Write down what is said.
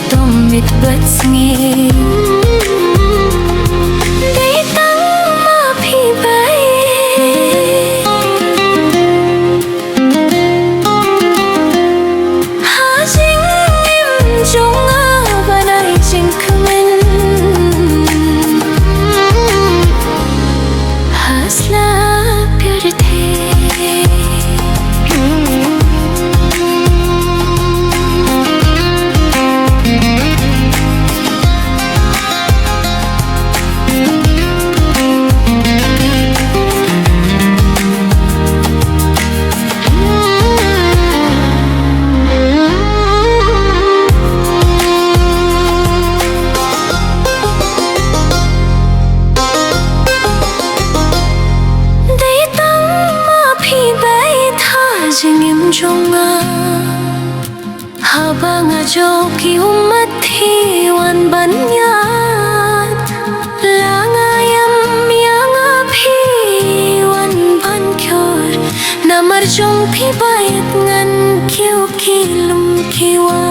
Tom mit batsngi Day tang ma phi bay Ha jing im jong a banai jing kmen Hasla pyar the Jing im jong a habang a jo ki umat thi wan ban yat langa yam yang a phi wan ban kyor namar jong phi bayat ngan kiu ki lum ki wa